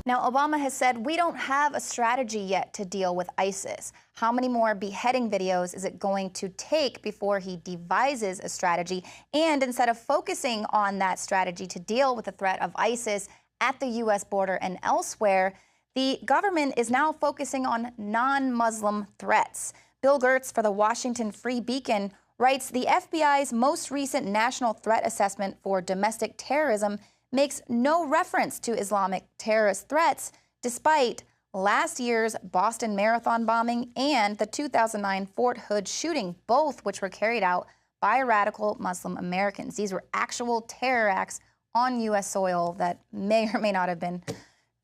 Now, Obama has said we don't have a strategy yet to deal with ISIS. How many more beheading videos is it going to take before he devises a strategy? And instead of focusing on that strategy to deal with the threat of ISIS at the U.S. border and elsewhere, the government is now focusing on non-Muslim threats. Bill Gertz for the Washington Free Beacon writes the FBI's most recent national threat assessment for domestic terrorism makes no reference to Islamic terrorist threats, despite last year's Boston Marathon bombing and the 2009 Fort Hood shooting, both which were carried out by radical Muslim Americans. These were actual terror acts on U.S. soil that may or may not have been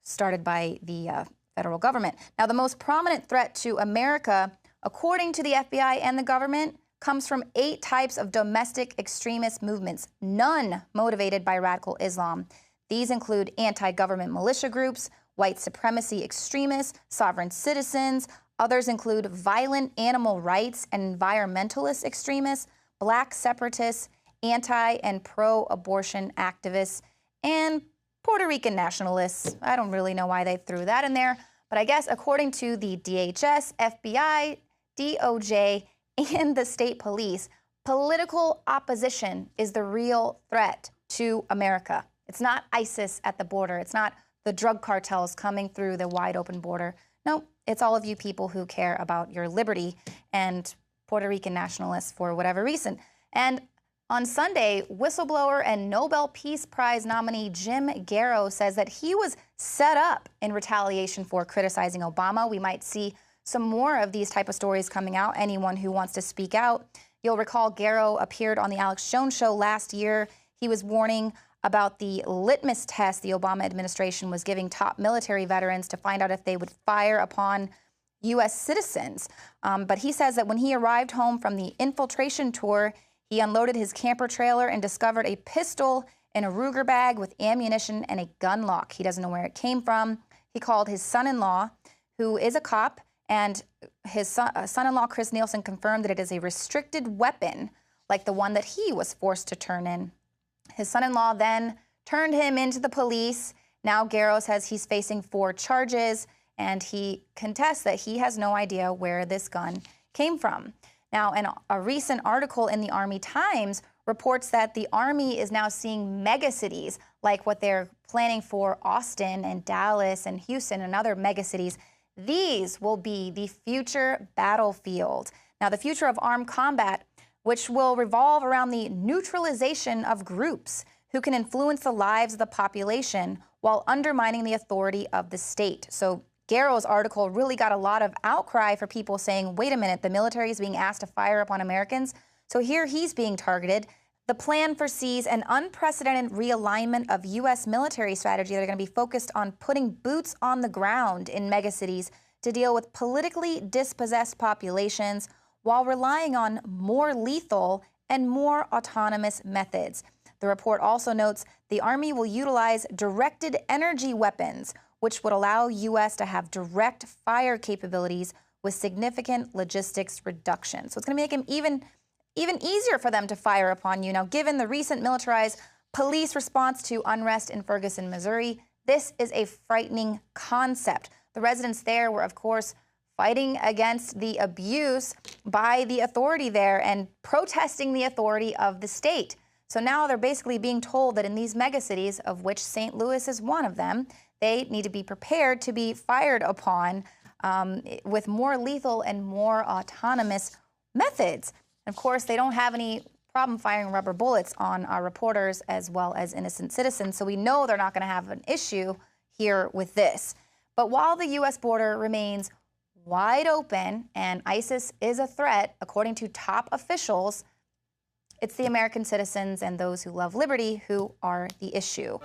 started by the federal government. Now, the most prominent threat to America, according to the FBI and the government, comes from 8 types of domestic extremist movements, none motivated by radical Islam. These include anti-government militia groups, white supremacy extremists, sovereign citizens. Others include violent animal rights and environmentalist extremists, black separatists, anti- and pro-abortion activists, and Puerto Rican nationalists. I don't really know why they threw that in there, but I guess according to the DHS, FBI, DOJ, and the state police, political opposition is the real threat to America. It's not ISIS at the border. It's not the drug cartels coming through the wide open border. No, it's all of you people who care about your liberty and Puerto Rican nationalists for whatever reason. And on Sunday, whistleblower and Nobel Peace Prize nominee Jim Garrow says that he was set up in retaliation for criticizing Obama. We might see some more of these type of stories coming out. Anyone who wants to speak out. You'll recall Garrow appeared on the Alex Jones show last year. He was warning about the litmus test the Obama administration was giving top military veterans to find out if they would fire upon U.S. citizens. But he says that when he arrived home from the infiltration tour, he unloaded his camper trailer and discovered a pistol in a Ruger bag with ammunition and a gun lock. He doesn't know where it came from. He called his son-in-law, who is a cop, and his son-in-law, Chris Nielsen, confirmed that it is a restricted weapon like the one that he was forced to turn in. His son-in-law then turned him into the police. Now Garrow says he's facing 4 charges, and he contests that he has no idea where this gun came from. Now, a recent article in the Army Times reports that the Army is now seeing megacities like what they're planning for Austin and Dallas and Houston and other megacities. These will be the future battlefield. Now, the future of armed combat, which will revolve around the neutralization of groups who can influence the lives of the population while undermining the authority of the state. So Garrow's article really got a lot of outcry for people saying, wait a minute, the military is being asked to fire upon Americans. So here he's being targeted. The plan foresees an unprecedented realignment of U.S. military strategy that are going to be focused on putting boots on the ground in megacities to deal with politically dispossessed populations while relying on more lethal and more autonomous methods. The report also notes the Army will utilize directed energy weapons, which would allow U.S. to have direct fire capabilities with significant logistics reduction. So it's going to make them even easier for them to fire upon you. Now, given the recent militarized police response to unrest in Ferguson, Missouri, this is a frightening concept. The residents there were, of course, fighting against the abuse by the authority there and protesting the authority of the state. So now they're basically being told that in these megacities, of which St. Louis is one of them, they need to be prepared to be fired upon with more lethal and more autonomous methods. Of course, they don't have any problem firing rubber bullets on our reporters as well as innocent citizens, so we know they're not going to have an issue here with this. But while the U.S. border remains wide open and ISIS is a threat, according to top officials, it's the American citizens and those who love liberty who are the issue.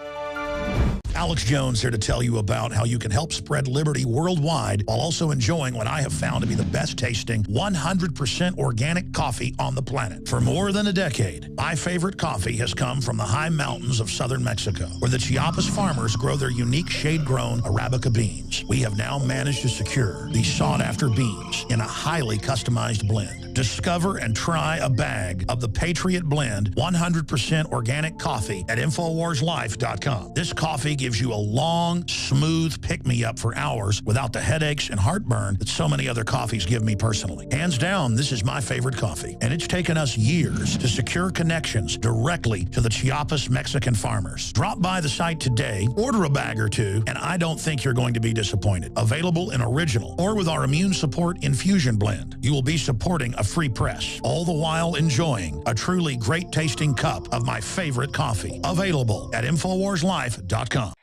Alex Jones here to tell you about how you can help spread liberty worldwide while also enjoying what I have found to be the best tasting 100% organic coffee on the planet. For more than a decade, my favorite coffee has come from the high mountains of southern Mexico, where the Chiapas farmers grow their unique shade-grown Arabica beans. We have now managed to secure these sought-after beans in a highly customized blend. Discover and try a bag of the Patriot Blend 100% organic coffee at InfoWarsLife.com. This coffee gives you a long, smooth pick-me-up for hours without the headaches and heartburn that so many other coffees give me personally. Hands down, this is my favorite coffee, and it's taken us years to secure connections directly to the Chiapas Mexican farmers. Drop by the site today, order a bag or two, and I don't think you're going to be disappointed. Available in original or with our Immune Support Infusion Blend. You will be supporting a free press, all the while enjoying a truly great tasting cup of my favorite coffee. Available at InfoWarsLife.com.